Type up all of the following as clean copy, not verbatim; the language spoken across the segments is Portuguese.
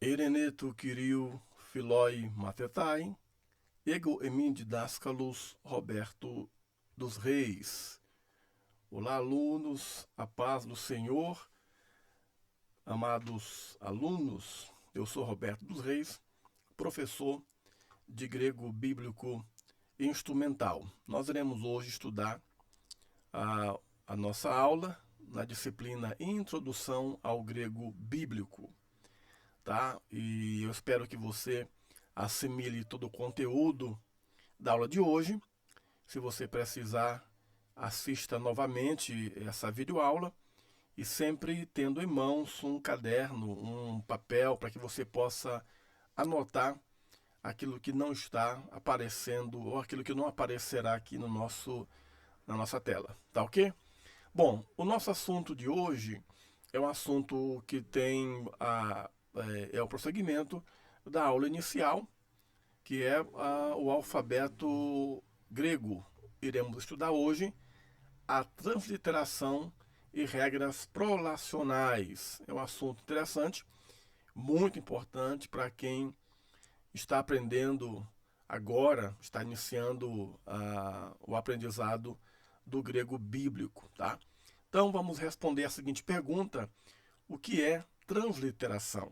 Ereneto Quiriu Filói Matetai, ego emin didáscalos Roberto dos Reis. Olá, alunos, a paz do Senhor, amados alunos, eu sou Roberto dos Reis, professor de grego bíblico instrumental. Nós iremos hoje estudar a nossa aula na disciplina Introdução ao Grego Bíblico, tá? E eu espero que você assimile todo o conteúdo da aula de hoje. Se você precisar, assista novamente essa videoaula e sempre tendo em mãos um caderno, um papel, para que você possa anotar aquilo que não está aparecendo ou aquilo que não aparecerá aqui na nossa tela, tá ok? Bom, o nosso assunto de hoje é um assunto que tem é o prosseguimento da aula inicial, que é o alfabeto grego. Iremos estudar hoje a transliteração e regras prolacionais. É um assunto interessante, muito importante para quem está aprendendo agora, está iniciando o aprendizado do grego bíblico, tá? Então vamos responder a seguinte pergunta: o que é transliteração?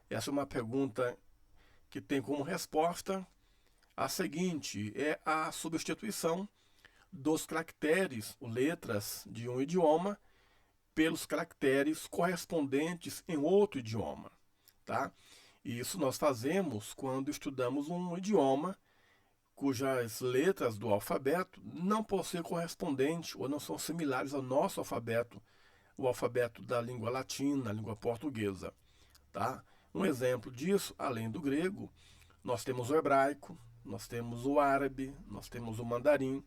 Essa é uma pergunta que tem como resposta a seguinte: é a substituição dos caracteres, letras de um idioma pelos caracteres correspondentes em outro idioma, tá? E isso nós fazemos quando estudamos um idioma cujas letras do alfabeto não possuem correspondente ou não são similares ao nosso alfabeto, o alfabeto da língua latina, a língua portuguesa, tá? Um exemplo disso, além do grego, nós temos o hebraico, nós temos o árabe, nós temos o mandarim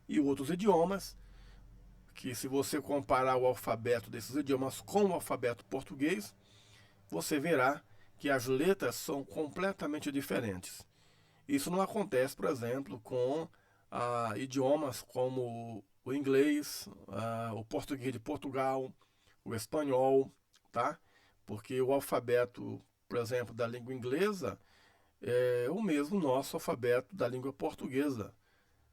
e outros idiomas que, se você comparar o alfabeto desses idiomas com o alfabeto português, você verá que as letras são completamente diferentes. Isso não acontece, por exemplo, com idiomas como o inglês, o português de Portugal, o espanhol, tá? Porque o alfabeto, por exemplo, da língua inglesa é o mesmo nosso alfabeto da língua portuguesa.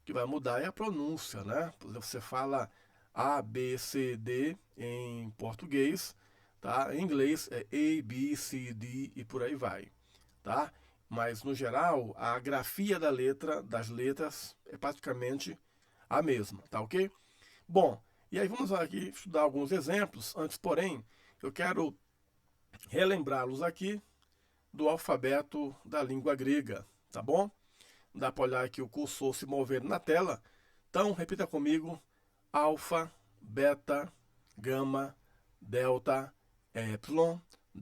O que vai mudar é a pronúncia, né? Por exemplo, você fala A, B, C, D em português, tá? Em inglês é A, B, C, D e por aí vai, tá? Mas no geral a grafia das letras é praticamente a mesma, tá ok? Bom, e aí vamos aqui estudar alguns exemplos. Antes, porém, eu quero relembrá-los aqui do alfabeto da língua grega, tá bom? Dá para olhar aqui o cursor se movendo na tela. Então, repita comigo: alfa, beta, gama, delta, epsilon,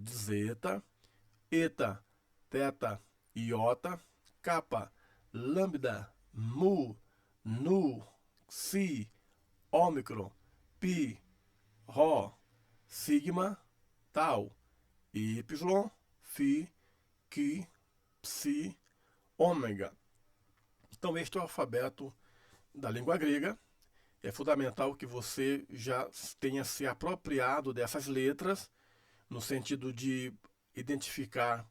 zeta, eta, teta, iota, kappa, lambda, mu, nu, psi, ômicron, pi, rho, sigma, tau, y, phi, chi, psi, ômega. Então este é o alfabeto da língua grega. É fundamental que você já tenha se apropriado dessas letras, no sentido de identificar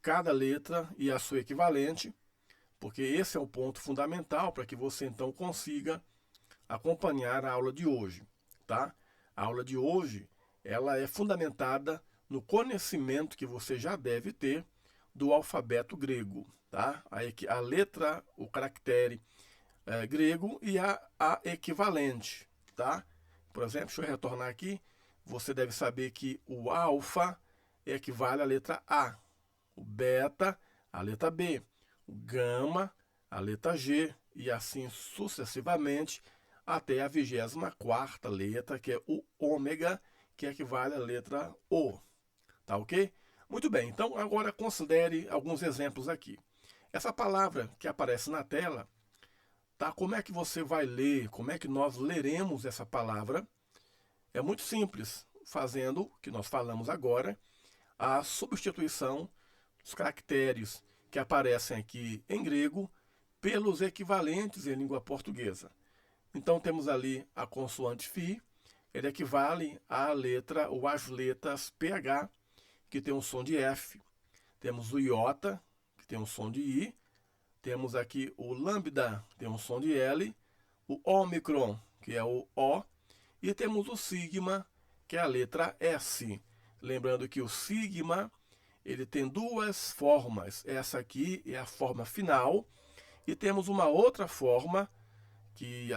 cada letra e a sua equivalente, porque esse é o ponto fundamental para que você então consiga acompanhar a aula de hoje, tá? A aula de hoje, ela é fundamentada no conhecimento que você já deve ter do alfabeto grego, tá? A letra, o caractere grego e a equivalente, tá? Por exemplo, deixa eu retornar aqui. Você deve saber que o alfa equivale à letra A, o beta, a letra B, o gama, a letra G, e assim sucessivamente até a 24ª letra, que é o ômega, que equivale à letra O. Tá ok? Muito bem, então agora considere alguns exemplos aqui. Essa palavra que aparece na tela, tá? Como é que você vai ler? Como é que nós leremos essa palavra? É muito simples, fazendo o que nós falamos agora, a substituição dos caracteres que aparecem aqui em grego pelos equivalentes em língua portuguesa. Então temos ali a consoante φ, ele equivale à letra ou às letras PH, que tem um som de F, Temos o iota, que tem um som de I. Temos aqui o lambda, que tem um som de L. O ômicron, que é o O. E temos o sigma, que é a letra S. Lembrando que o sigma, ele tem duas formas. Essa aqui é a forma final. E temos uma outra forma, que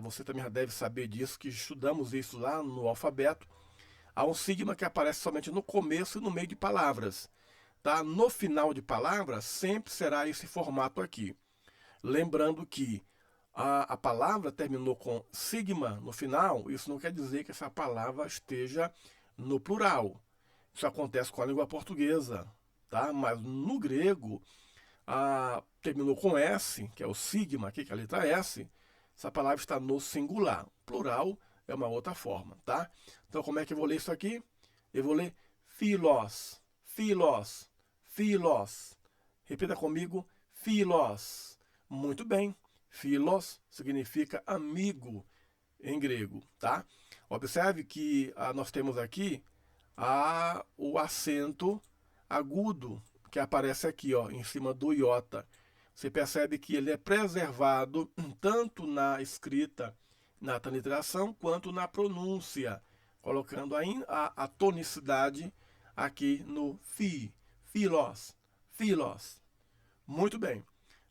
você também já deve saber disso, que estudamos isso lá no alfabeto. Há um sigma que aparece somente no começo e no meio de palavras. Tá? No final de palavras, sempre será esse formato aqui. Lembrando que a palavra terminou com sigma no final, isso não quer dizer que essa palavra esteja no plural. Isso acontece com a língua portuguesa, tá? Mas no grego, terminou com S, que é o sigma aqui, que é a letra S, essa palavra está no singular. Plural é uma outra forma, tá? Então, como é que eu vou ler isso aqui? Eu vou ler philos, philos, philos. Repita comigo, philos. Muito bem. Philos significa amigo em grego, tá? Observe que nós temos aqui o acento agudo que aparece aqui, ó, em cima do iota. Você percebe que ele é preservado tanto na escrita, na transliteração, quanto na pronúncia, colocando a tonicidade aqui no philos, philos. Muito bem.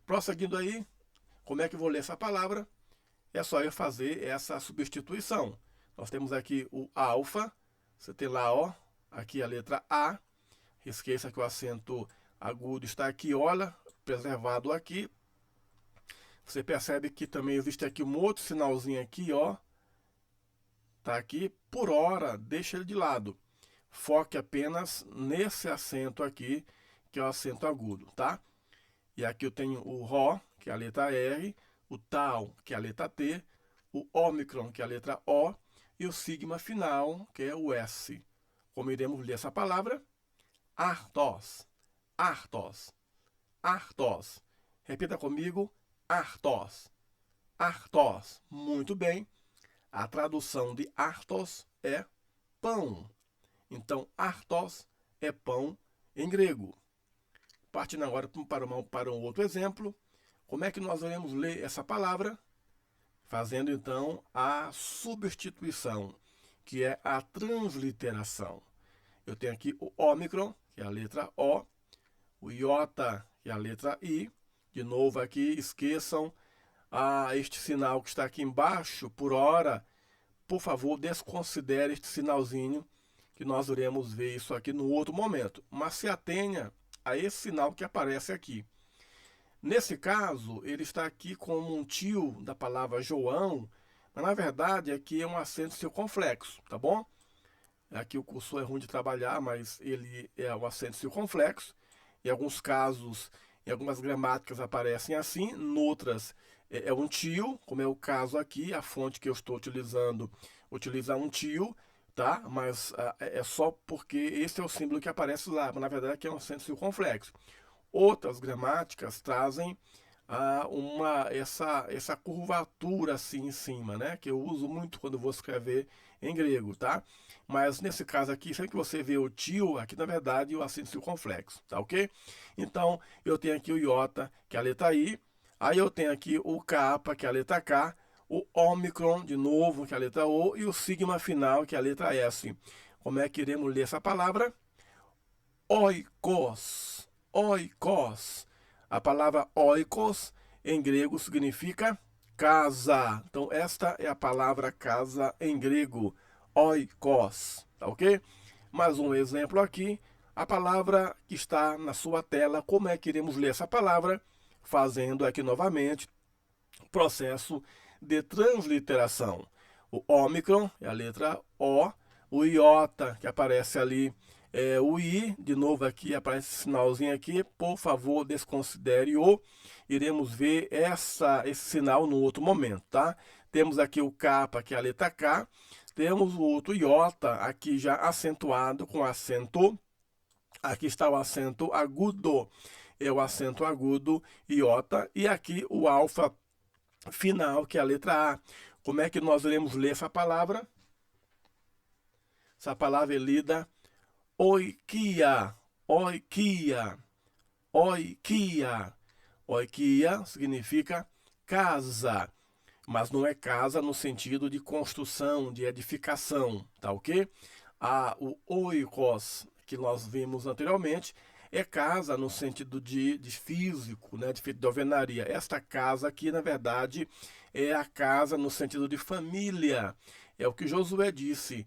Prosseguindo aí, como é que eu vou ler essa palavra? É só eu fazer essa substituição. Nós temos aqui o alfa, você tem lá, ó, aqui a letra A. Esqueça que o acento agudo está aqui, olha, preservado aqui. Você percebe que também existe aqui um outro sinalzinho aqui, ó. Tá aqui, por hora, deixa ele de lado. Foque apenas nesse acento aqui, que é o acento agudo, tá? E aqui eu tenho o Rho, que é a letra R, o Tau, que é a letra T, o Ômicron, que é a letra O, e o sigma final, que é o S. Como iremos ler essa palavra? Artos, artos, artos. Repita comigo, artos, artos. Muito bem. A tradução de artos é pão. Então, artos é pão em grego. Partindo agora para um outro exemplo, como é que nós iremos ler essa palavra? Fazendo então a substituição, que é a transliteração. Eu tenho aqui o ômicron, que é a letra O, o iota, que é a letra I. De novo aqui, esqueçam este sinal que está aqui embaixo, por hora. Por favor, desconsidere este sinalzinho, que nós iremos ver isso aqui no outro momento. Mas se atenha a esse sinal que aparece aqui. Nesse caso, ele está aqui como um tio da palavra João, mas na verdade aqui é um acento circunflexo, tá bom? Aqui o cursor é ruim de trabalhar, mas ele é um acento circunflexo. Em alguns casos, em algumas gramáticas aparecem assim, noutras é um tio, como é o caso aqui, a fonte que eu estou utilizando utiliza um tio, tá? Mas é só porque esse é o símbolo que aparece lá, mas na verdade aqui é um acento circunflexo. Outras gramáticas trazem essa curvatura assim em cima, né? Que eu uso muito quando vou escrever em grego, tá? Mas nesse caso aqui, sempre que você vê o tio, aqui na verdade o acento circunflexo, tá ok? Então, eu tenho aqui o iota, que é a letra I. Aí eu tenho aqui o kappa, que é a letra K. O ômicron, de novo, que é a letra O. E o sigma final, que é a letra S. Como é que iremos ler essa palavra? Oikos, oikos. A palavra oikos, em grego, significa casa. Então, esta é a palavra casa em grego. Oikos, tá ok? Mais um exemplo aqui. A palavra que está na sua tela, como é que iremos ler essa palavra? Fazendo aqui novamente o processo de transliteração. O ômicron é a letra O. O iota, que aparece ali, é o I. De novo aqui, aparece esse sinalzinho aqui. Por favor, desconsidere o. Iremos ver esse sinal no outro momento, tá? Temos aqui o kappa, que é a letra K. Temos o outro iota aqui já acentuado com acento. Aqui está o acento agudo. É o acento agudo iota. E aqui o alfa final, que é a letra A. Como é que nós iremos ler essa palavra? Essa palavra é lida oikia, Oikia, oikia. Oikia significa casa, mas não é casa no sentido de construção, de edificação, tá ok? O oikos, que nós vimos anteriormente, é casa no sentido de físico, né, de alvenaria. Esta casa aqui, na verdade, é a casa no sentido de família. É o que Josué disse.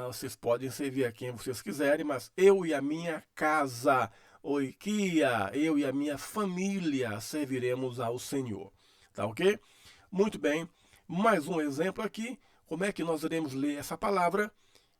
Vocês podem servir a quem vocês quiserem, mas eu e a minha casa, oikia, eu e a minha família serviremos ao Senhor. Tá ok? Muito bem. Mais um exemplo aqui. Como é que nós iremos ler essa palavra?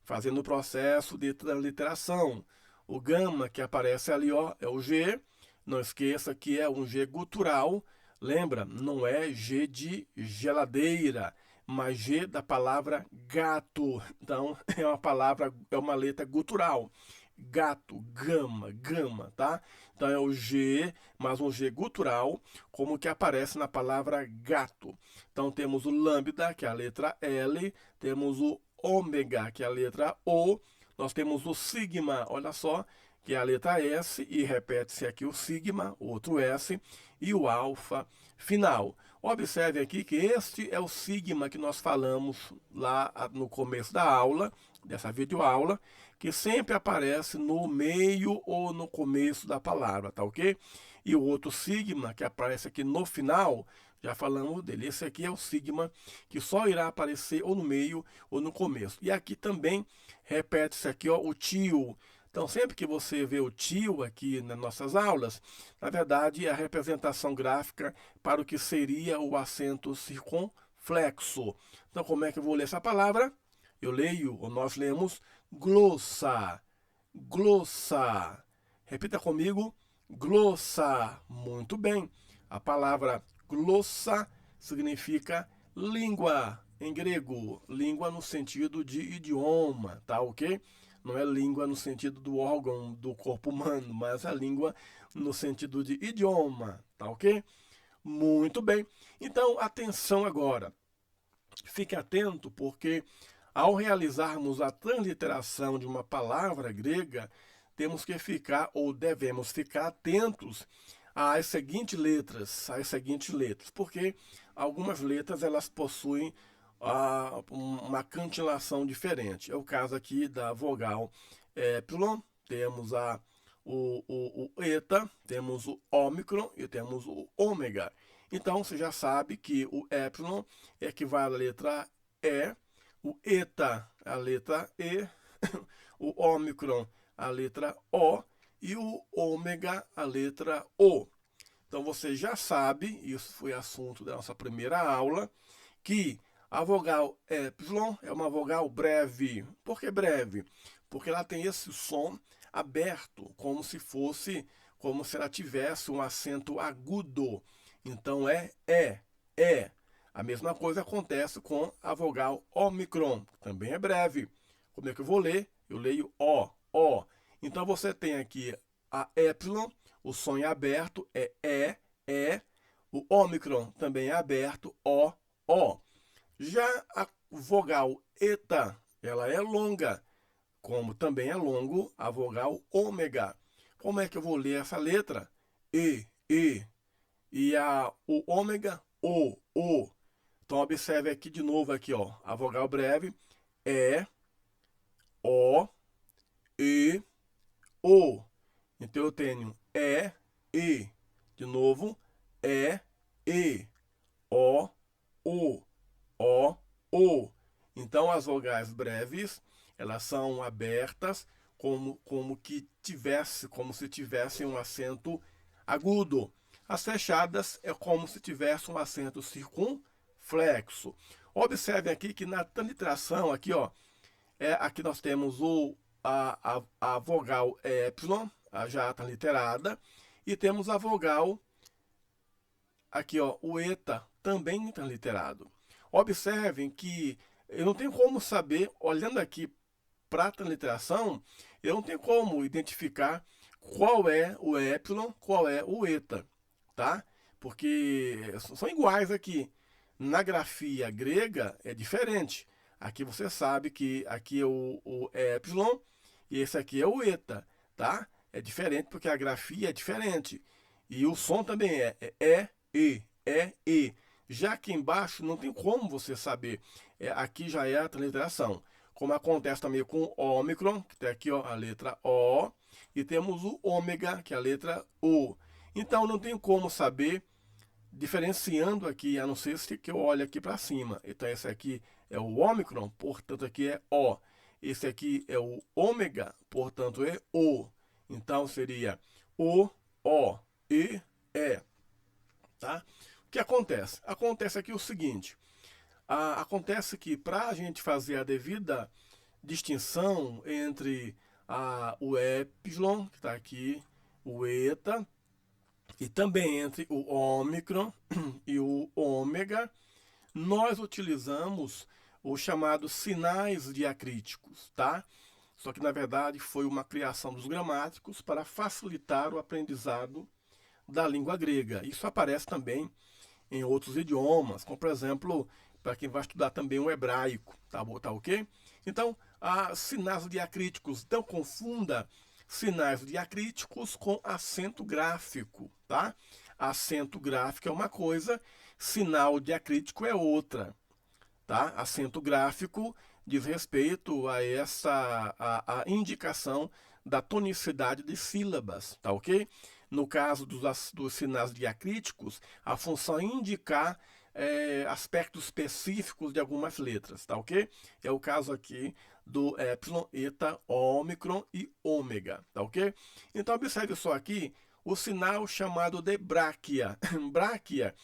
Fazendo o processo de transliteração. O gama que aparece ali, ó, é o G. Não esqueça que é um G gutural. Lembra? Não é G de geladeira, mas G da palavra gato. Então, é uma letra gutural. Gato, gama, tá? Então é o G, mas um G gutural, como que aparece na palavra gato. Então temos o lambda, que é a letra L, temos o ômega, que é a letra O, nós temos o sigma, olha só, que é a letra S, e repete-se aqui o sigma, outro S, e o alfa final. Observe aqui que este é o sigma que nós falamos lá no começo da aula, dessa videoaula, que sempre aparece no meio ou no começo da palavra, tá ok? E o outro sigma, que aparece aqui no final, já falamos dele. Esse aqui é o sigma, que só irá aparecer ou no meio ou no começo. E aqui também repete-se aqui, ó, o tio. Então, sempre que você vê o tio aqui nas nossas aulas, na verdade é a representação gráfica para o que seria o acento circunflexo. Então, como é que eu vou ler essa palavra? Eu leio, ou nós lemos, glossa, glossa. Repita comigo, glossa. Muito bem. A palavra glossa significa língua, em grego. Língua no sentido de idioma, tá ok? Não é língua no sentido do órgão do corpo humano, mas a língua no sentido de idioma, tá ok? Muito bem. Então, atenção agora. Fique atento, porque ao realizarmos a transliteração de uma palavra grega, temos que ficar, ou devemos ficar atentos às seguintes letras, porque algumas letras elas possuem uma cantilação diferente. É o caso aqui da vogal epsilon, temos o eta, temos o ômicron e temos o ômega. Então você já sabe que o epsilon equivale à letra E, o eta a letra E, o ômicron a letra O e o ômega a letra O. Então você já sabe, isso foi assunto da nossa primeira aula, que a vogal epsilon é uma vogal breve. Por que breve? Porque ela tem esse som aberto, como se ela tivesse um acento agudo. Então é. A mesma coisa acontece com a vogal ômicron, que também é breve. Como é que eu vou ler? Eu leio O. Então você tem aqui a epsilon, o som é aberto, é. O ômicron também é aberto, O. Já a vogal eta, ela é longa, como também é longo a vogal ômega. Como é que eu vou ler essa letra? E. E o ômega, O. Então observe aqui de novo aqui, ó, a vogal breve é O, E, O. Então eu tenho E. De novo, E, O, O. Então as vogais breves, elas são abertas como se tivesse um acento agudo. As fechadas é como se tivesse um acento circunflexo. Observe aqui que na transliteração, aqui, ó, aqui nós temos a vogal epsilon, já transliterada, e temos a vogal, aqui, ó, o eta, também transliterado. Observem que eu não tenho como saber, olhando aqui para a transliteração, eu não tenho como identificar qual é o epsilon, qual é o eta, tá? Porque são iguais aqui. Na grafia grega é diferente. Aqui você sabe que aqui é o epsilon e esse aqui é o eta, tá? é diferente porque a grafia é diferente. E o som também é e. Já aqui embaixo não tem como você saber. Aqui já é a transliteração. Como acontece também com o ômicron, que tem aqui ó, a letra O, e temos o ômega, que é a letra O. Então não tem como saber diferenciando aqui, a não ser se que eu olho aqui para cima. Então esse aqui é o ômicron, portanto aqui é O. Esse aqui é o ômega, portanto é O. Então seria O, E, E. Tá? O que acontece? Acontece aqui o seguinte. Acontece que para a gente fazer a devida distinção entre o epsilon, que está aqui, o eta, e também entre o ômicron e o ômega, nós utilizamos os chamados sinais diacríticos, tá? Só que na verdade foi uma criação dos gramáticos para facilitar o aprendizado da língua grega. Isso aparece também em outros idiomas, como por exemplo, para quem vai estudar também o hebraico, tá ok? Então, sinais diacríticos, não confunda sinais diacríticos com acento gráfico, tá? Acento gráfico é uma coisa, sinal diacrítico é outra, tá? Acento gráfico diz respeito a a indicação da tonicidade de sílabas, tá ok? No caso dos sinais diacríticos, a função é indicar aspectos específicos de algumas letras, tá ok? É o caso aqui do epsilon, eta, ômicron e ômega, tá ok? Então observe só aqui o sinal chamado de bráquia. Bráquia,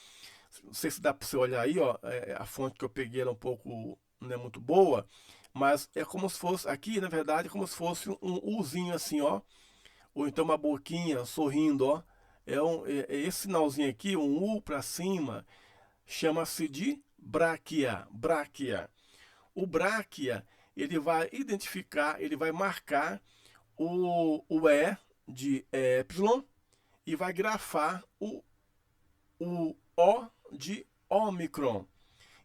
não sei se dá para você olhar aí, ó, a fonte que eu peguei era um pouco, não é muito boa, mas é como se fosse, aqui na verdade, é como se fosse um Uzinho assim, ó, ou então uma boquinha sorrindo, ó. Esse sinalzinho aqui, um U para cima, chama-se de bráquia. Bráquia. O bráquia, ele vai identificar, ele vai marcar o E de epsilon e vai grafar o O de ômicron.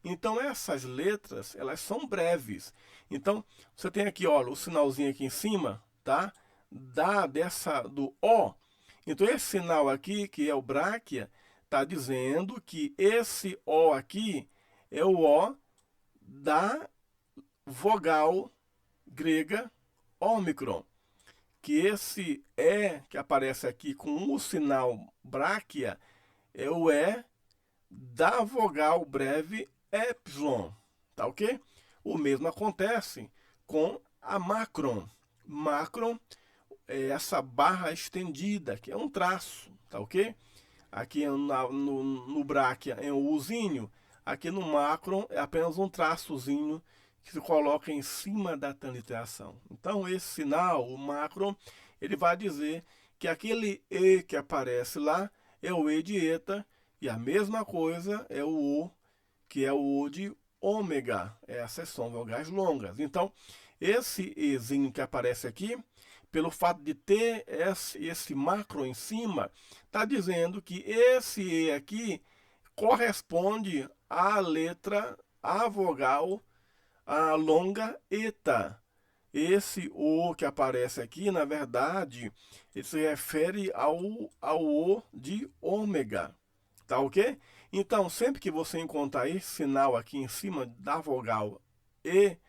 Então essas letras, elas são breves. Então você tem aqui, olha, o sinalzinho aqui em cima, tá? Do O. Então esse sinal aqui, que é o bráquia, está dizendo que esse O aqui é o O da vogal grega ômicron. Que esse E que aparece aqui com o sinal bráquia é o E da vogal breve epsilon, tá ok? O mesmo acontece com a macron. Macron é essa barra estendida, que é um traço, tá ok? Aqui no bráquia é um Uzinho, aqui no macron é apenas um traçozinho que se coloca em cima da transliteração. Então esse sinal, o macron, ele vai dizer que aquele E que aparece lá é o E de eta, e a mesma coisa é o O, que é o O de ômega. Essas são vogais longas. Então, esse Ezinho que aparece aqui, pelo fato de ter esse macro em cima, está dizendo que esse E aqui corresponde à letra, à vogal, à longa eta. Esse O que aparece aqui, na verdade, ele se refere ao O de ômega. Tá ok? Então, sempre que você encontrar esse sinal aqui em cima da vogal E, ele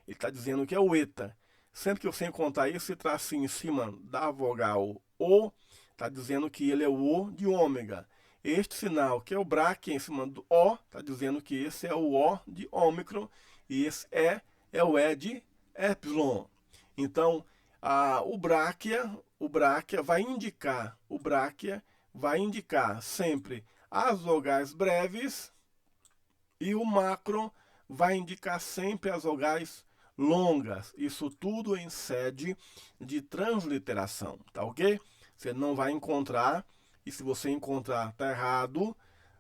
está dizendo que é o eta. Sempre que você encontrar esse tracinho em cima da vogal O, está dizendo que ele é o O de ômega. Este sinal, que é o bráquia em cima do O, está dizendo que esse é o O de ômicron. E esse E é o E de epsilon. Então, o bráquia vai indicar sempre as vogais breves e o macron vai indicar sempre as vogais longas. Isso tudo em sede de transliteração, tá ok? Você não vai encontrar, e se você encontrar, tá errado,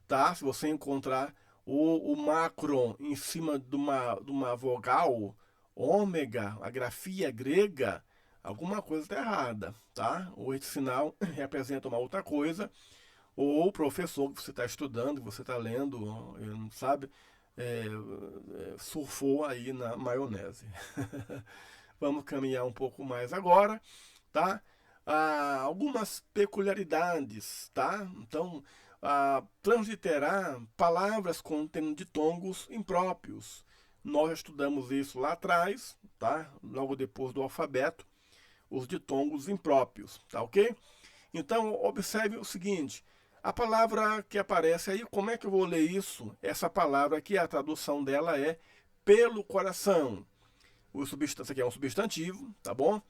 tá? Se você encontrar o macron em cima de uma vogal ômega, a grafia grega, alguma coisa está errada, tá? Ou esse sinal representa uma outra coisa, ou o professor que você está estudando, que você está lendo, não sabe, surfou aí na maionese. Vamos caminhar um pouco mais agora, tá? algumas peculiaridades, tá? Então, transliterar palavras contendo ditongos impróprios. Nós estudamos isso lá atrás, tá? Logo depois do alfabeto, os ditongos impróprios, tá ok? Então, observe o seguinte, a palavra que aparece aí, como é que eu vou ler isso? Essa palavra aqui, a tradução dela é pelo coração. Isso aqui é um substantivo, tá bom?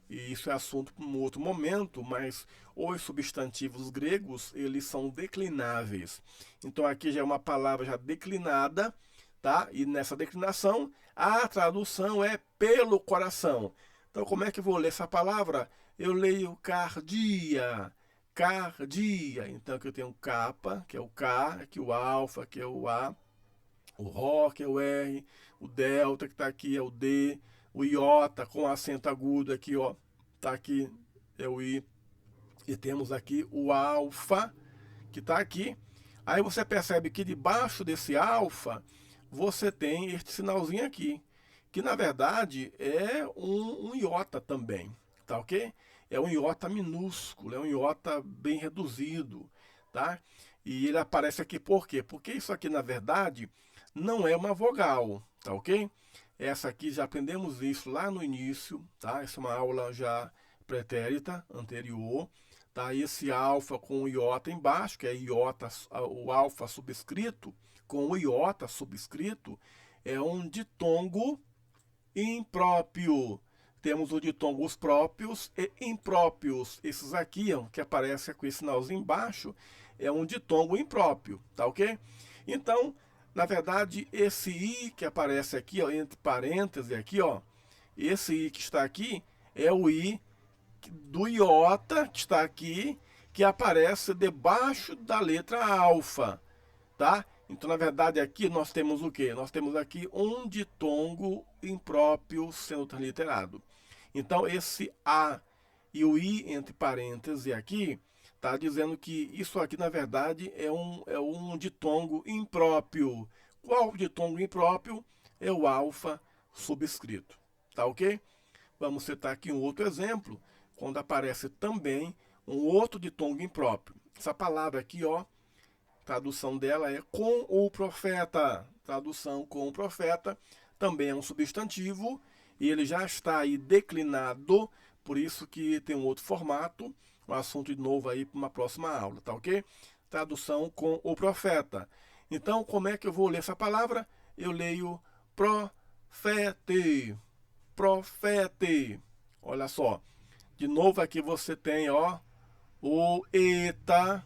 E isso é assunto para um outro momento, mas os substantivos gregos, eles são declináveis. Então aqui já é uma palavra já declinada, tá? E nessa declinação, a tradução é pelo coração. Então como é que eu vou ler essa palavra? Eu leio cardia, cardia. Então aqui eu tenho capa, que é o K, aqui o alfa, que é o A, o Rho, que é o R, o delta, que está aqui, é o D, o iota com acento agudo aqui, ó, tá aqui, é o I. E temos aqui o alfa, que está aqui. Aí você percebe que debaixo desse alfa, você tem este sinalzinho aqui, que na verdade é um iota também, tá ok? É um iota minúsculo, é um iota bem reduzido, tá? E ele aparece aqui por quê? Porque isso aqui na verdade não é uma vogal, tá ok? Essa aqui já aprendemos isso lá no início, tá? Essa é uma aula já pretérita, anterior, tá? Esse alfa com o iota embaixo, que é iota, o alfa subscrito, com o iota subscrito, é um ditongo impróprio. Temos os ditongos próprios e impróprios. Esses aqui, ó, que aparece com esse sinalzinho embaixo, é um ditongo impróprio, tá ok? Então, na verdade, esse I que aparece aqui, ó, entre parênteses aqui, ó, esse I que está aqui é o I do iota que está aqui, que aparece debaixo da letra alfa, tá? Então, na verdade, aqui nós temos o quê? Nós temos aqui um ditongo impróprio sendo transliterado. Então, esse A e o I entre parênteses aqui está dizendo que isso aqui, na verdade, é um ditongo impróprio. Qual ditongo impróprio? É o alfa subscrito. Tá ok? Vamos citar aqui um outro exemplo, quando aparece também um outro ditongo impróprio. Essa palavra aqui, ó, tradução dela é com o profeta. Tradução com o profeta também é um substantivo e ele já está aí declinado, por isso que tem um outro formato, um assunto de novo aí para uma próxima aula, tá ok? Tradução com o profeta. Então, como é que eu vou ler essa palavra? Eu leio profete, profete. Olha só, de novo aqui você tem, ó, o eta.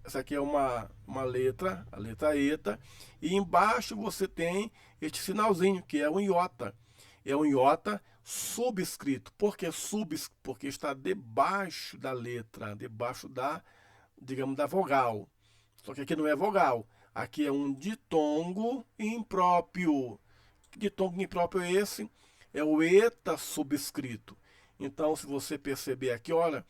Essa aqui é uma letra, a letra eta. E embaixo você tem este sinalzinho, que é um iota. É um iota subscrito. Por que Porque está debaixo da letra, debaixo da, digamos, da vogal. Só que aqui não é vogal. Aqui é um ditongo impróprio. Que ditongo impróprio é esse? É o eta subscrito. Então, se você perceber aqui, olha,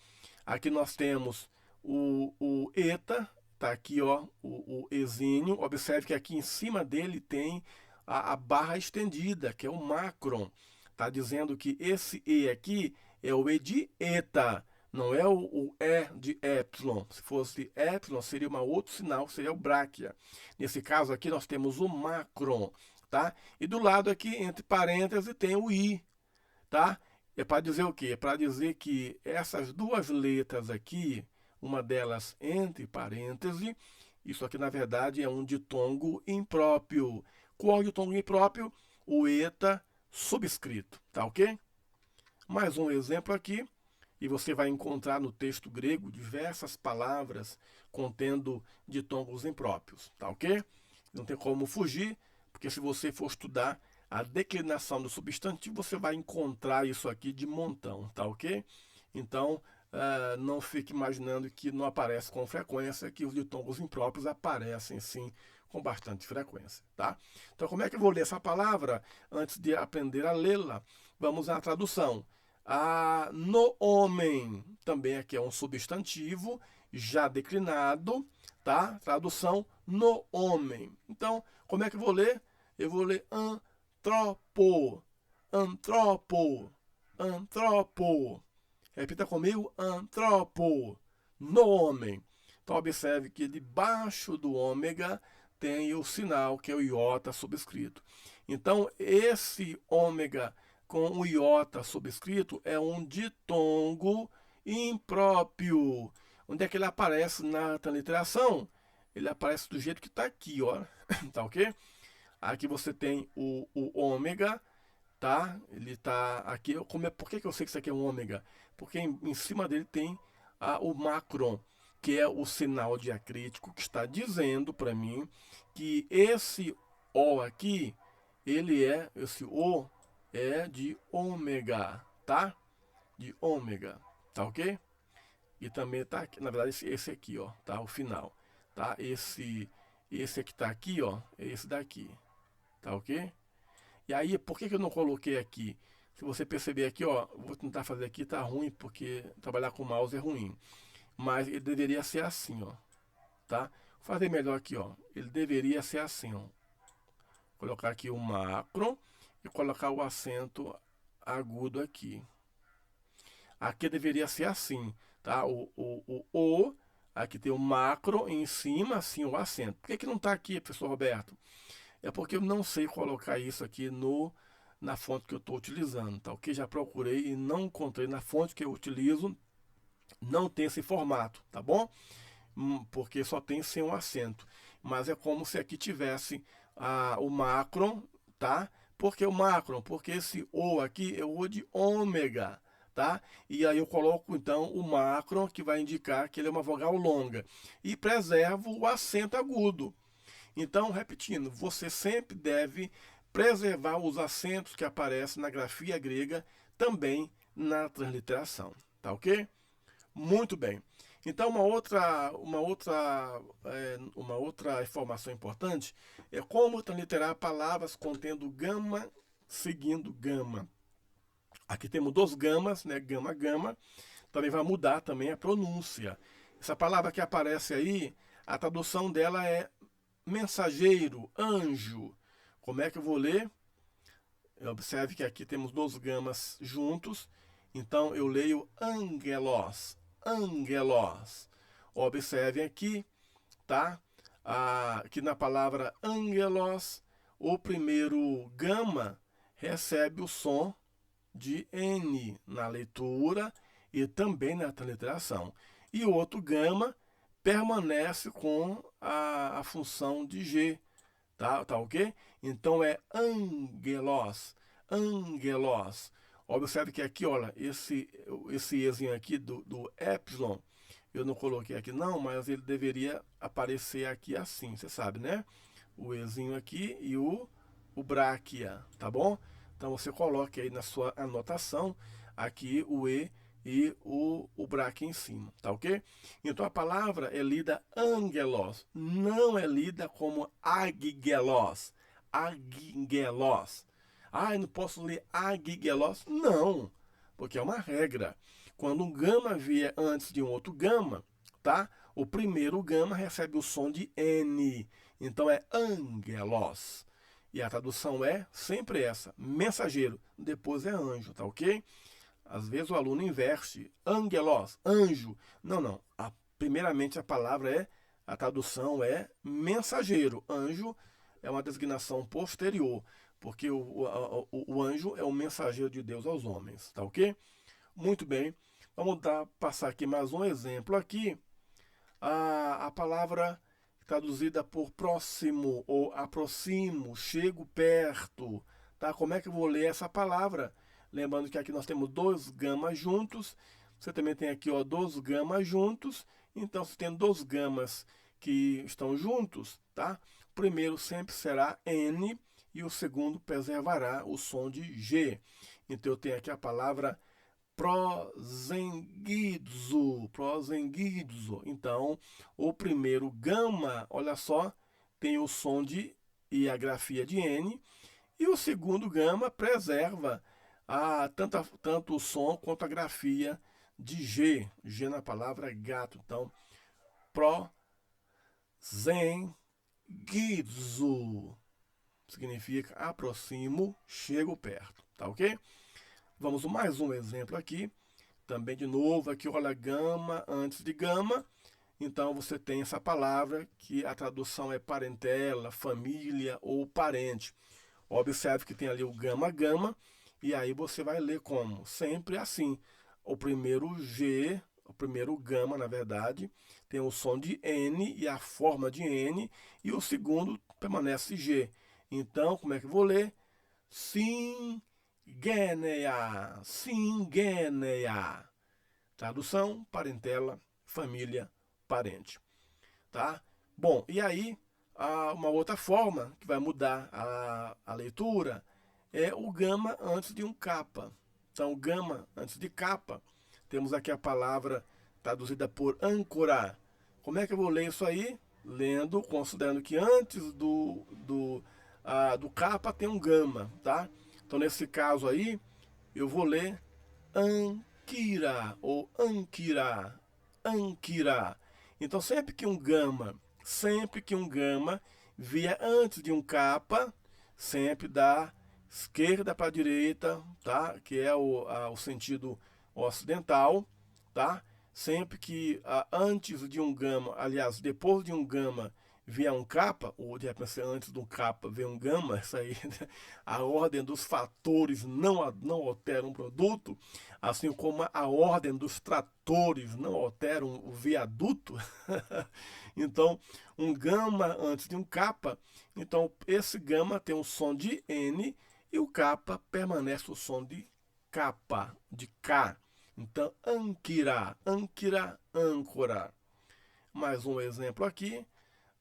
aqui nós temos o eta, tá aqui, ó, o exínio. Observe que aqui em cima dele tem a barra estendida, que é o macron. Tá dizendo que esse E aqui é o E de eta, não é o E de epsilon. Se fosse epsilon, seria um outro sinal, seria o bráquia. Nesse caso aqui, nós temos o macron, tá? E do lado aqui, entre parênteses, tem o I, tá? É para dizer o quê? É para dizer que essas duas letras aqui, uma delas entre parênteses, isso aqui na verdade é um ditongo impróprio. Qual ditongo impróprio? O eta subscrito, tá ok? Mais um exemplo aqui, e você vai encontrar no texto grego diversas palavras contendo ditongos impróprios, tá ok? Não tem como fugir, porque se você for estudar a declinação do substantivo, você vai encontrar isso aqui de montão, tá ok? Então, não fique imaginando que não aparece com frequência, que os ditongos impróprios aparecem sim com bastante frequência, tá? Então, como é que eu vou ler essa palavra antes de aprender a lê-la? Vamos à tradução. No homem, também aqui é um substantivo já declinado, tá? Tradução no homem. Então, como é que eu vou ler? Eu vou ler antropo, antropo, antropo. Repita comigo, antropo, no homem. Então observe que debaixo do ômega tem o sinal, que é o iota subscrito. Então esse ômega com o iota subscrito é um ditongo impróprio. Onde é que ele aparece na transliteração? Ele aparece do jeito que está aqui, ó. Tá ok? Aqui você tem o ômega, tá? Ele tá aqui. Por que eu sei que isso aqui é um ômega? Porque em cima dele tem o macron, que é o sinal diacrítico que está dizendo para mim que esse O aqui, esse O é de ômega, tá? De ômega, tá ok? E também tá aqui, na verdade, esse aqui, ó, tá? O final, tá? Esse que tá aqui, ó, é esse daqui, tá ok? E aí, por que eu não coloquei aqui? Se você perceber aqui, ó, vou tentar fazer aqui, tá ruim, porque trabalhar com mouse é ruim. Mas ele deveria ser assim, ó, tá? Vou fazer melhor aqui, ó. Ele deveria ser assim, ó. Colocar aqui o macro e colocar o acento agudo aqui. Aqui deveria ser assim, tá? Aqui tem o macro em cima, assim, o acento. Por que não está aqui, professor Roberto? É porque eu não sei colocar isso aqui na fonte que eu estou utilizando, tá? Ok? Já procurei e não encontrei na fonte que eu utilizo, não tem esse formato, tá bom? Porque só tem sem um acento. Mas é como se aqui tivesse o macron, tá? Por que o macron? Porque esse O aqui é o O de ômega, tá? E aí eu coloco então o macron, que vai indicar que ele é uma vogal longa. E preservo o acento agudo. Então, repetindo, você sempre deve preservar os acentos que aparecem na grafia grega, também na transliteração, tá ok? Muito bem. Então, uma outra informação importante é como transliterar palavras contendo gama seguindo gama. Aqui temos dois gamas, né? Gama, gama. Também vai mudar também a pronúncia. Essa palavra que aparece aí, a tradução dela é mensageiro, anjo. Como é que eu vou ler? Observe que aqui temos dois gamas juntos. Então eu leio angelos, angelos. Observem aqui, tá? Que na palavra angelos, o primeiro gama recebe o som de N na leitura e também na transliteração. E o outro gama permanece com a função de G, tá ok? Então é angelos, angelos. Observe que aqui, olha, esse Ezinho aqui do epsilon, eu não coloquei aqui não, mas ele deveria aparecer aqui assim, você sabe, né? O Ezinho aqui e o bráquia, tá bom? Então você coloque aí na sua anotação aqui o E e o bráquia em cima, tá ok? Então a palavra é lida angelos, não é lida como agigelos, agigelos. Ah, eu não posso ler agigelos? Não, porque é uma regra. Quando um gama vier antes de um outro gama, tá? O primeiro gama recebe o som de N, então é angelos. E a tradução é sempre essa, mensageiro, depois é anjo, tá ok? Às vezes o aluno inverte, angelos, anjo. Não, não. Primeiramente a tradução é mensageiro. Anjo é uma designação posterior, porque o anjo é o mensageiro de Deus aos homens, tá ok? Muito bem. Vamos passar aqui mais um exemplo aqui. A palavra traduzida por próximo ou aproximo, chego perto, tá? Como é que eu vou ler essa palavra? Lembrando que aqui nós temos dois gamas juntos, você também tem aqui, ó, dois gamas juntos, então você tem dois gamas que estão juntos, tá? O primeiro sempre será N e o segundo preservará o som de G. Então eu tenho aqui a palavra prosenguidzo, prosenguidzo. Então, o primeiro gama, olha só, tem o som de e a grafia de N, e o segundo gama preserva tanto o som quanto a grafia de G, G na palavra gato. Então, prosenguidzo significa aproximo, chego perto, tá ok? Vamos mais um exemplo aqui. Também de novo aqui, olha, gama antes de gama. Então você tem essa palavra que a tradução é parentela, família ou parente. Observe que tem ali o gama, gama, e aí você vai ler como? Sempre assim. O primeiro G, o primeiro gama, na verdade, tem o som de N e a forma de N, e o segundo permanece G. Então, como é que eu vou ler? Singeneia, singeneia. Tradução, parentela, família, parente. Tá? Bom, e aí, uma outra forma que vai mudar a leitura é o gama antes de um capa. Então, gama antes de capa, temos aqui a palavra traduzida por âncora. Como é que eu vou ler isso aí? Lendo, considerando que antes do capa tem um gama, tá? Então, nesse caso aí, eu vou ler Anquira ou Anquira, Anquira. Então, sempre que um gama vier antes de um capa, sempre da esquerda para a direita, tá? Que é o sentido ocidental, tá? Sempre que antes de um gama, aliás, depois de um gama vier um capa, ou de repente antes do capa vier um gama, isso aí, né? A ordem dos fatores não altera um produto, assim como a ordem dos tratores não altera o viaduto. Então, um gama antes de um capa, então esse gama tem um som de N e o capa permanece o som de capa, de K. Então, anquira, anquira, âncora. Mais um exemplo aqui,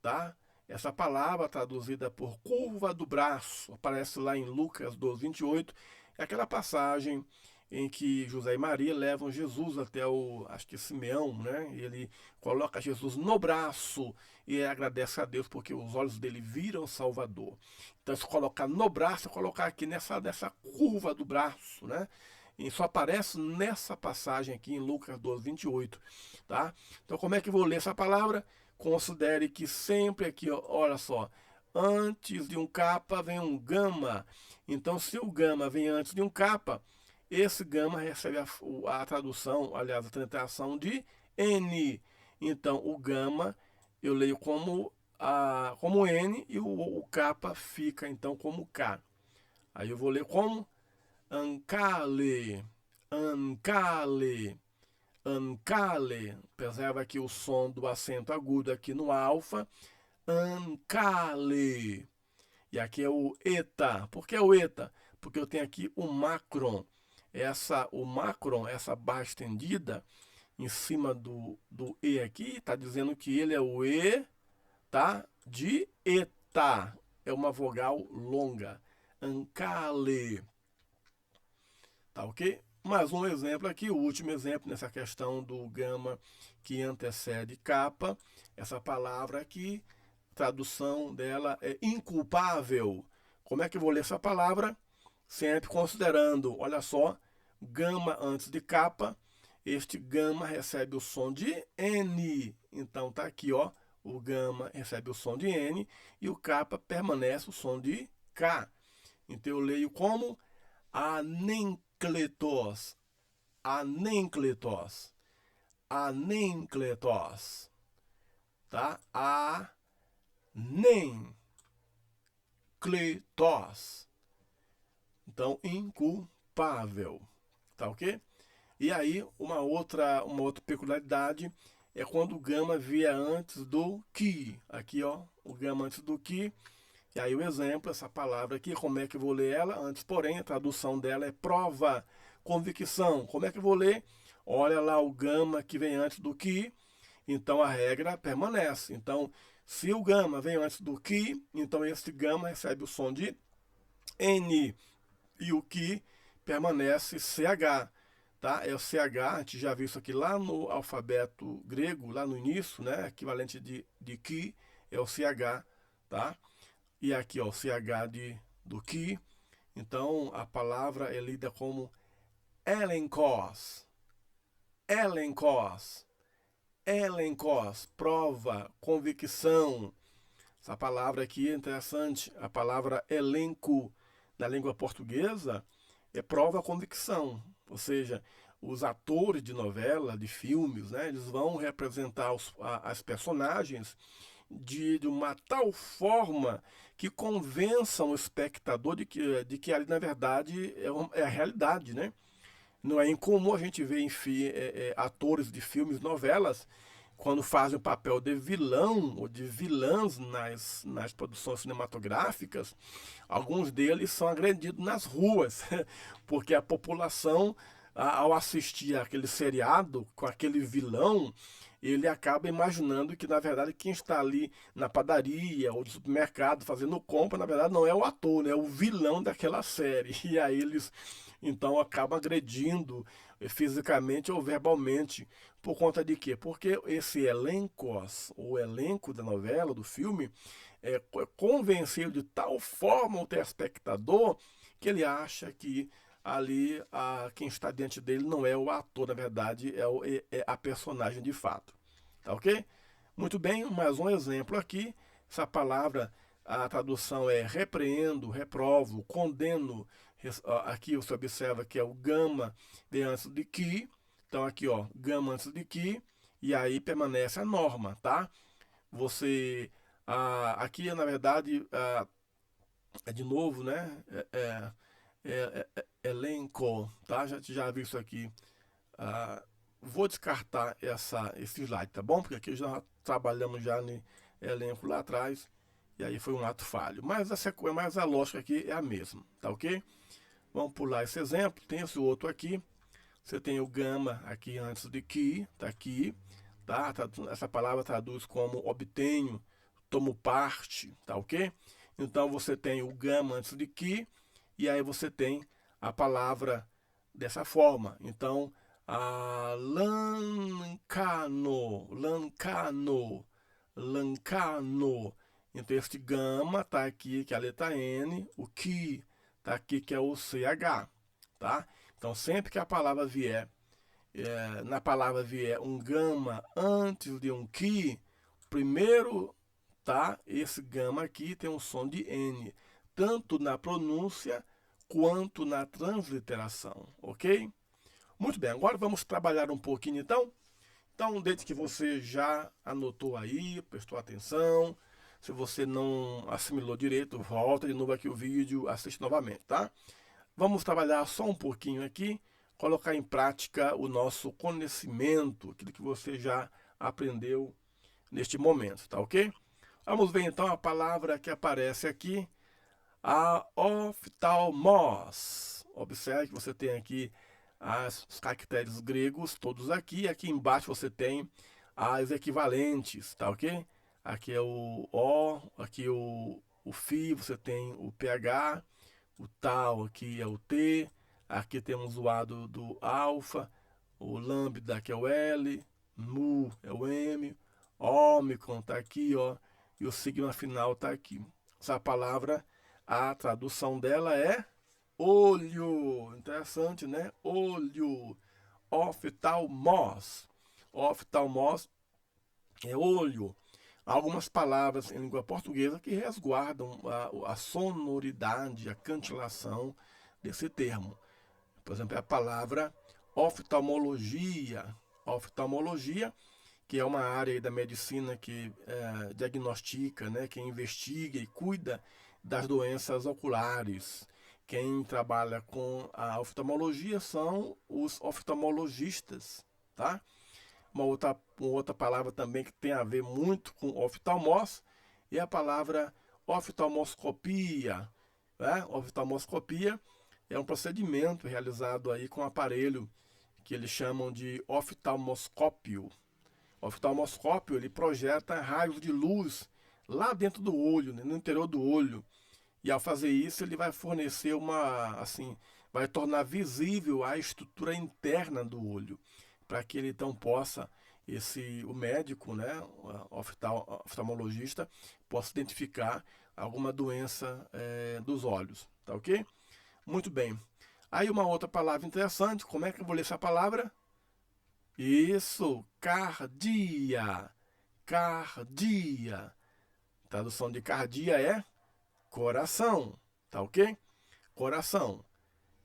tá? Essa palavra traduzida por curva do braço, aparece lá em Lucas 12:28, é aquela passagem em que José e Maria levam Jesus até acho que Simeão, né? Ele coloca Jesus no braço e agradece a Deus porque os olhos dele viram o Salvador. Então, se colocar no braço, colocar aqui nessa curva do braço, né? E só aparece nessa passagem aqui em Lucas 12:28, tá? Então, como é que eu vou ler essa palavra? Considere que sempre aqui, ó, olha só, antes de um capa vem um gama. Então, se o gama vem antes de um capa, esse gama recebe a tradução, aliás, a transliteração de N. Então, o gama eu leio como N e o capa fica então como K. Aí eu vou ler como Ancale, Ancale, Ancale. Preserva aqui o som do acento agudo aqui no alfa. Ancale. E aqui é o eta. Por que o eta? Porque eu tenho aqui o macron. O macron, essa barra estendida em cima do E aqui, está dizendo que ele é o E, tá? De eta. É uma vogal longa. Ancale. Tá ok? Mais um exemplo aqui, o último exemplo nessa questão do gama que antecede capa. Essa palavra aqui, tradução dela é inculpável. Como é que eu vou ler essa palavra? Sempre considerando, olha só, gama antes de capa. Este gama recebe o som de N. Então tá aqui, ó, o gama recebe o som de N e o capa permanece o som de K. Então eu leio como anencletos, anencletos, anencletos, tá? Anencletos. Então, inculpável, tá ok? E aí, uma outra peculiaridade é quando o gama vier antes do que. Aqui, ó, o gama antes do que. E aí o exemplo, essa palavra aqui, como é que eu vou ler ela? Antes, porém, a tradução dela é prova, convicção. Como é que eu vou ler? Olha lá o gama que vem antes do que, então a regra permanece. Então, se o gama vem antes do que, então esse gama recebe o som de N e o que permanece CH. Tá? É o CH, a gente já viu isso aqui lá no alfabeto grego, lá no início, né? Equivalente de que é o CH, tá? E aqui, ó, o CH do que. Então, a palavra é lida como elenkos. Elenkos. Elenkos. Prova, convicção. Essa palavra aqui é interessante. A palavra elenco, na língua portuguesa, é prova, convicção. Ou seja, os atores de novela, de filmes, né, eles vão representar as personagens de uma tal forma que convençam o espectador de que ali, na verdade, é a realidade, né? Não é incomum a gente ver atores de filmes, novelas, quando fazem o papel de vilão ou de vilãs nas produções cinematográficas, alguns deles são agredidos nas ruas, porque a população, ao assistir aquele seriado com aquele vilão, ele acaba imaginando que, na verdade, quem está ali na padaria ou no supermercado fazendo compra, na verdade, não é o ator, né? É o vilão daquela série. E aí eles, então, acabam agredindo fisicamente ou verbalmente. Por conta de quê? Porque esse o elenco da novela, do filme, convenceu de tal forma o telespectador que ele acha que ali quem está diante dele não é o ator, na verdade, é a personagem de fato. Tá ok? Muito bem, mais um exemplo aqui. Essa palavra, a tradução é repreendo, reprovo, condeno. Aqui você observa que é o gama de antes de que. Então aqui, ó, gama antes de que. E aí permanece a norma, tá? Você, aqui na verdade, é de novo, né? Elenco, tá? Já vi isso aqui. Vou descartar esse slide, tá bom? Porque aqui já trabalhamos já no elenco lá atrás. E aí foi um ato falho. Mas a lógica aqui é a mesma, tá ok? Vamos pular esse exemplo. Tem esse outro aqui. Você tem o gama aqui antes de que, tá aqui. Tá? Essa palavra traduz como obtenho, tomo parte, tá ok? Então você tem o gama antes de que, e aí você tem a palavra dessa forma. Então, lancano. Então este gama tá aqui, que é a letra N, o que tá aqui, que é o CH, tá? Então sempre que a palavra vier, na palavra vier um gama antes de um que, primeiro, tá? Esse gama aqui tem um som de N, tanto na pronúncia quanto na transliteração, ok? Muito bem, agora vamos trabalhar um pouquinho então. Então, desde que você já anotou aí, prestou atenção, se você não assimilou direito, volta de novo aqui o vídeo, assiste novamente, tá? Vamos trabalhar só um pouquinho aqui, colocar em prática o nosso conhecimento, aquilo que você já aprendeu neste momento, tá ok? Vamos ver então a palavra que aparece aqui, a oftalmos. Observe que você tem aqui os caracteres gregos todos aqui. Aqui embaixo você tem as equivalentes, tá ok? Aqui é o O, aqui o Φ, você tem o PH, o tal aqui é o T, aqui temos o A do alfa, o lambda que é o L, mu é o M, ômicron tá aqui, ó, e o sigma final tá aqui. Essa palavra, a tradução dela é olho. Interessante, né? Olho. Oftalmos. Oftalmos é olho. Há algumas palavras em língua portuguesa que resguardam a sonoridade, a cantilação desse termo. Por exemplo, a palavra oftalmologia. Oftalmologia, que é uma área da medicina que diagnostica, né, que investiga e cuida das doenças oculares. Quem trabalha com a oftalmologia são os oftalmologistas, tá? Uma outra palavra também que tem a ver muito com oftalmos é a palavra oftalmoscopia, né? Oftalmoscopia é um procedimento realizado aí com um aparelho que eles chamam de oftalmoscópio. O oftalmoscópio, ele projeta raios de luz lá dentro do olho, né, no interior do olho. E ao fazer isso, ele vai fornecer vai tornar visível a estrutura interna do olho, para que ele então possa, o médico, né, o oftalmologista, possa identificar alguma doença dos olhos, tá ok? Muito bem. Aí uma outra palavra interessante, como é que eu vou ler essa palavra? Isso, cardia. Cardia. Tradução de cardia é coração, tá ok? Coração.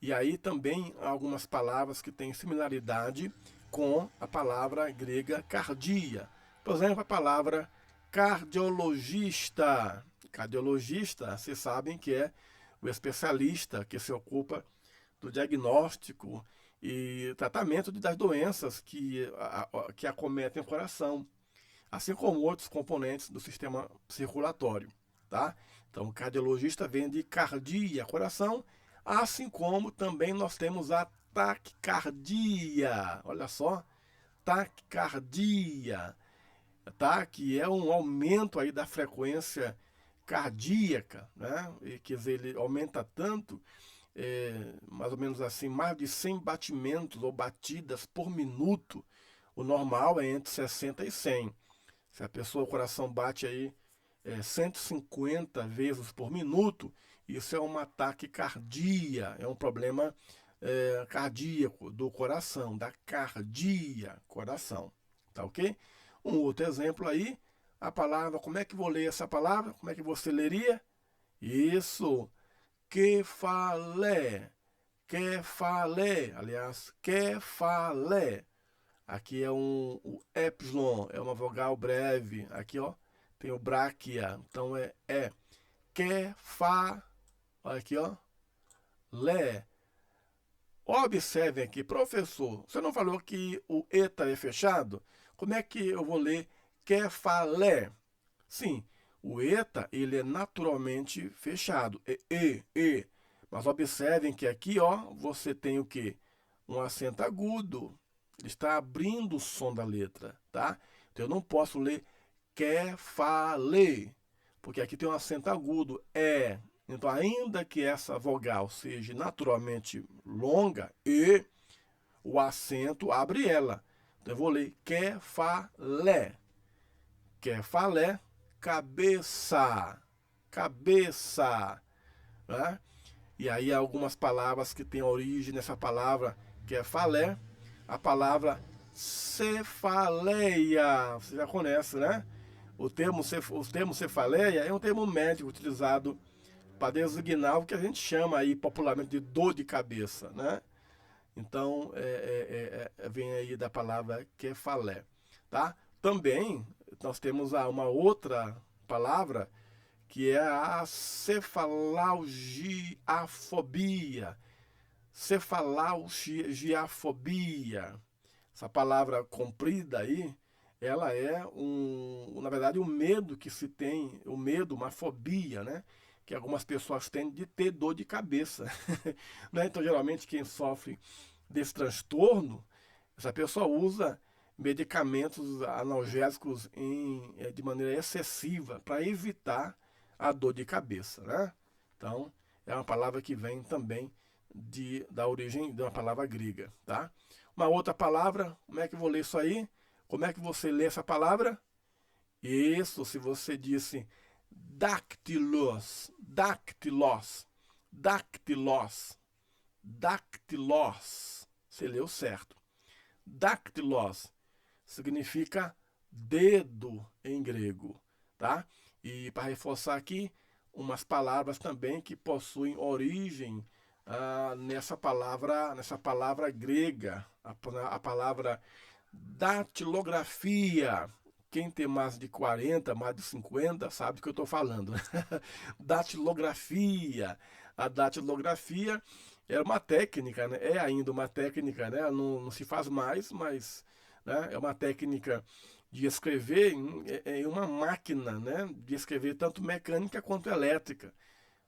E aí também há algumas palavras que têm similaridade com a palavra grega cardia. Por exemplo, a palavra cardiologista. Cardiologista, vocês sabem que é o especialista que se ocupa do diagnóstico e tratamento das doenças que acometem o coração, assim como outros componentes do sistema circulatório, tá? Então, cardiologista vem de cardia, coração, assim como também nós temos a taquicardia. Olha só, taquicardia, tá? Que é um aumento aí da frequência cardíaca, né? E, quer dizer, ele aumenta tanto, mais ou menos assim, mais de 100 batimentos ou batidas por minuto. O normal é entre 60 e 100. Se a pessoa, o coração bate aí 150 vezes por minuto, isso é uma taquicardia, é um problema cardíaco do coração, da cardia, coração, tá ok? Um outro exemplo aí, a palavra, como é que vou ler essa palavra? Como é que você leria? Isso, kefalé, kefalé, aliás, kefalé. Aqui é o epsilon, é uma vogal breve. Aqui, ó, tem o bráquia. Então é que, fa, olha aqui, ó, lé. Observem aqui, professor, você não falou que o eta é fechado? Como é que eu vou ler que, fa, lé? Sim, o eta, ele é naturalmente fechado. E. Mas observem que aqui, ó, você tem o quê? Um acento agudo. Ele está abrindo o som da letra, tá? Então eu não posso ler que-fa-lê, porque aqui tem um acento agudo, é. Então, ainda que essa vogal seja naturalmente longa, o acento abre ela. Então eu vou ler que-fa-lé. Que-fa-lé, cabeça. Cabeça. Né? E aí há algumas palavras que têm origem nessa palavra que é falé, a palavra cefaleia. Você já conhece, né? O termo cefaleia é um termo médico utilizado para designar o que a gente chama aí popularmente de dor de cabeça, né? Então, vem aí da palavra cefalé, tá? Também nós temos uma outra palavra que é a cefalgiafobia. Cefalgiafobia. Essa palavra comprida aí, ela é na verdade, um medo que se tem, o medo, uma fobia, né? Que algumas pessoas têm de ter dor de cabeça. Né? Então, geralmente, quem sofre desse transtorno, essa pessoa usa medicamentos analgésicos de maneira excessiva para evitar a dor de cabeça, né? Então, é uma palavra que vem também da origem de uma palavra grega, tá? Uma outra palavra, como é que eu vou ler isso aí? Como é que você lê essa palavra? Isso, se você disse dactilos, dactilos, dactilos, dactilos, você leu certo. Dactilos significa dedo em grego, tá? E para reforçar aqui, umas palavras também que possuem origem nessa palavra grega, a palavra datilografia. Quem tem mais de 40, mais de 50, sabe do que eu estou falando. Datilografia. A datilografia é uma técnica, né? É ainda uma técnica, né? Não se faz mais, mas né? É uma técnica de escrever em uma máquina, né? De escrever tanto mecânica quanto elétrica,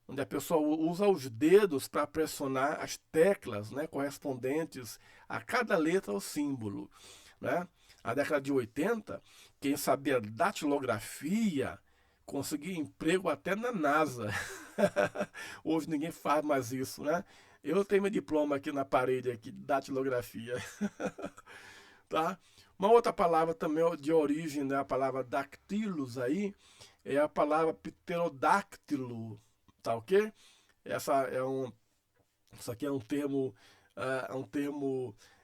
onde a pessoa usa os dedos para pressionar as teclas, né, correspondentes a cada letra ou símbolo, né? Na década de 80, quem sabia datilografia conseguia emprego até na NASA. Hoje ninguém faz mais isso, né? Eu tenho meu diploma aqui na parede aqui de datilografia. Tá? Uma outra palavra também de origem, né, a palavra dactilos aí, é a palavra pterodáctilo, tá ok? Isso aqui é um termo,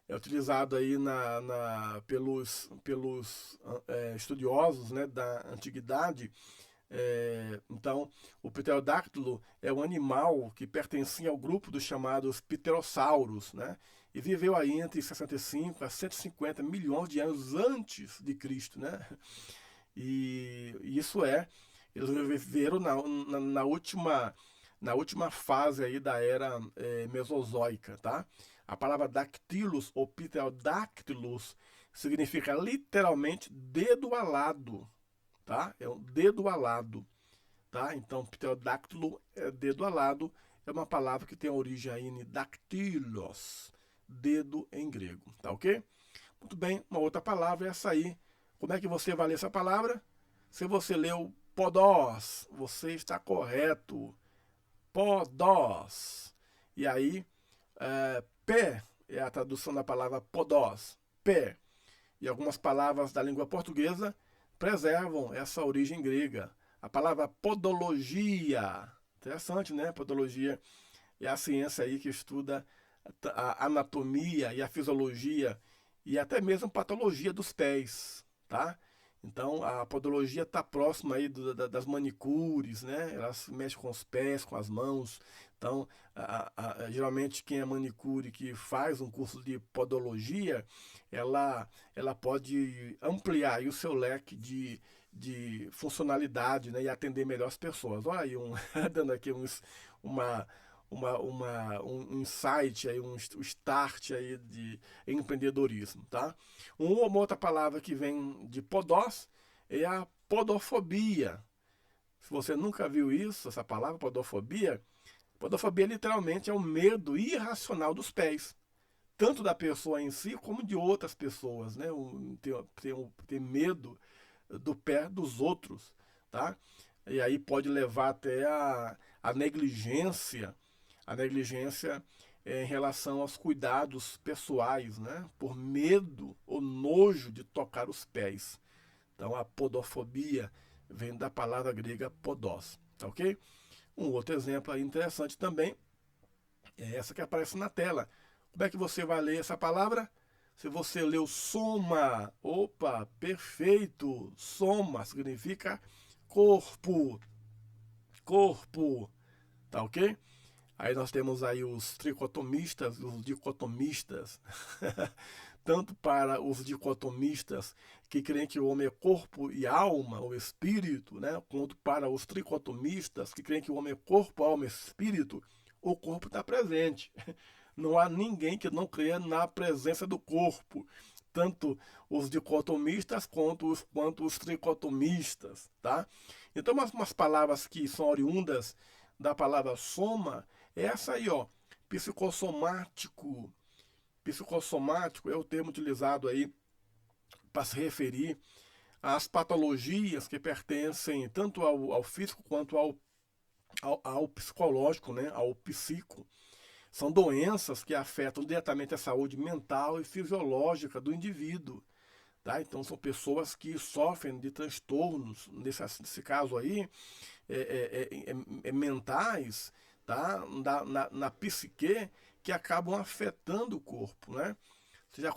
utilizado aí pelos estudiosos, né, da antiguidade, Então, o pterodáctilo é um animal que pertencia ao grupo dos chamados pterossauros, né? E viveu aí entre 65 a 150 milhões de anos antes de Cristo, né? E isso eles viveram na última fase aí da era mesozoica, tá? A palavra dactylus ou pterodáctilos significa literalmente dedo alado, tá? É um dedo alado, tá? Então, pterodáctilo é dedo alado, é uma palavra que tem origem aí em dactylos, dedo em grego, tá ok? Muito bem, uma outra palavra é essa aí. Como é que você vai ler essa palavra? Se você leu podós, você está correto. Podós. E aí, pé é a tradução da palavra podós, pé. E algumas palavras da língua portuguesa preservam essa origem grega. A palavra podologia, interessante, né? Podologia é a ciência aí que estuda a anatomia e a fisiologia e até mesmo patologia dos pés, tá? Então a podologia está próxima aí das manicures, né? Elas mexem com os pés, com as mãos. Então, geralmente quem é manicure que faz um curso de podologia, ela pode ampliar aí o seu leque de funcionalidade, né? E atender melhor as pessoas. Olha aí, dando aqui uma, um insight, aí, um start aí de empreendedorismo, tá? Uma outra palavra que vem de podós é a podofobia. Se você nunca viu isso, essa palavra podofobia literalmente é o medo irracional dos pés, tanto da pessoa em si como de outras pessoas, né? Ter medo do pé dos outros, tá? E aí pode levar até a negligência em relação aos cuidados pessoais, né? Por medo ou nojo de tocar os pés. Então a podofobia vem da palavra grega podós, tá ok? Um outro exemplo aí interessante também é essa que aparece na tela. Como é que você vai ler essa palavra? Se você leu soma, opa, perfeito, soma significa corpo, corpo, tá ok? Aí nós temos aí os tricotomistas e os dicotomistas. Tanto para os dicotomistas que creem que o homem é corpo e alma, ou espírito, né? Quanto para os tricotomistas que creem que o homem é corpo, alma e espírito, o corpo está presente. Não há ninguém que não creia na presença do corpo. Tanto os dicotomistas quanto os tricotomistas, tá? Então, umas palavras que são oriundas da palavra soma, é essa aí, ó, psicossomático. Psicossomático é o termo utilizado aí para se referir às patologias que pertencem tanto ao físico quanto ao psicológico, né? Ao psico. São doenças que afetam diretamente a saúde mental e fisiológica do indivíduo. Tá? Então são pessoas que sofrem de transtornos, nesse caso aí, mentais, tá? Na psique, que acabam afetando o corpo. Né?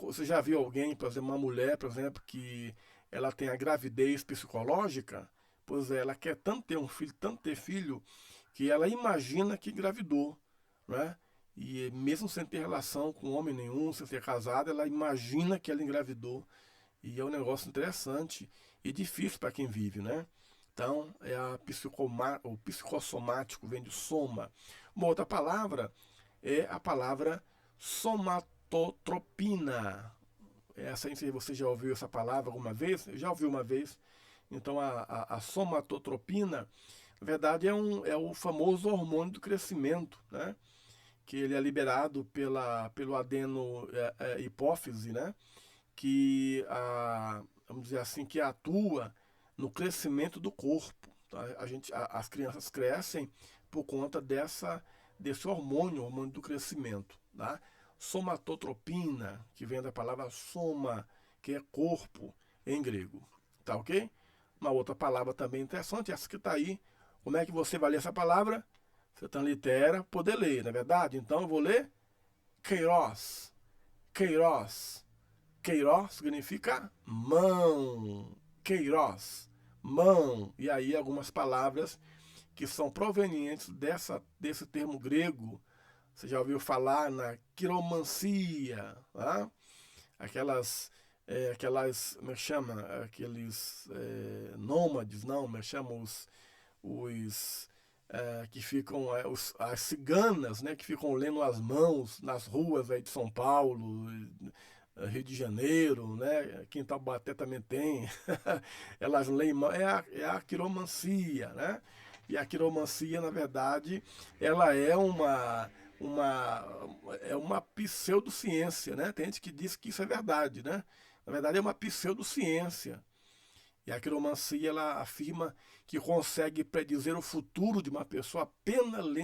Você já viu alguém, por exemplo, uma mulher, por exemplo, que ela tem a gravidez psicológica? Pois é, ela quer tanto ter um filho, tanto ter filho, que ela imagina que engravidou. Né? E mesmo sem ter relação com homem nenhum, sem ser casada, ela imagina que ela engravidou. E é um negócio interessante e difícil para quem vive, né? Então, o psicossomático vem de soma. Uma outra palavra é a palavra somatotropina. Essa, você já ouviu essa palavra alguma vez? Eu já ouvi uma vez. Então, a somatotropina, na verdade, é o famoso hormônio do crescimento, né? Que ele é liberado pelo adeno hipófise, né? Que vamos dizer assim, que atua no crescimento do corpo. Tá? As crianças crescem por conta desse hormônio do crescimento. Tá? Somatotropina, que vem da palavra soma, que é corpo em grego. Tá ok? Uma outra palavra também interessante, essa que está aí. Como é que você vai ler essa palavra? Você está litera, poder ler, não é verdade? Então eu vou ler Kairos. Kairos. Kairos significa mão. Kairos, mão, e aí algumas palavras que são provenientes desse termo grego. Você já ouviu falar na quiromancia, tá? Como é que chama? Aqueles nômades, não, como é que chama? Os que ficam, as ciganas, né, que ficam lendo as mãos nas ruas aí de São Paulo, Rio de Janeiro, né? Aqui em Taubaté também tem. Elas leem, é a quiromancia, né? E a quiromancia, na verdade, ela uma, é uma pseudociência, né? Tem gente que diz que isso é verdade, né? Na verdade, é uma pseudociência. E a quiromancia, ela afirma que consegue predizer o futuro de uma pessoa apenas lendo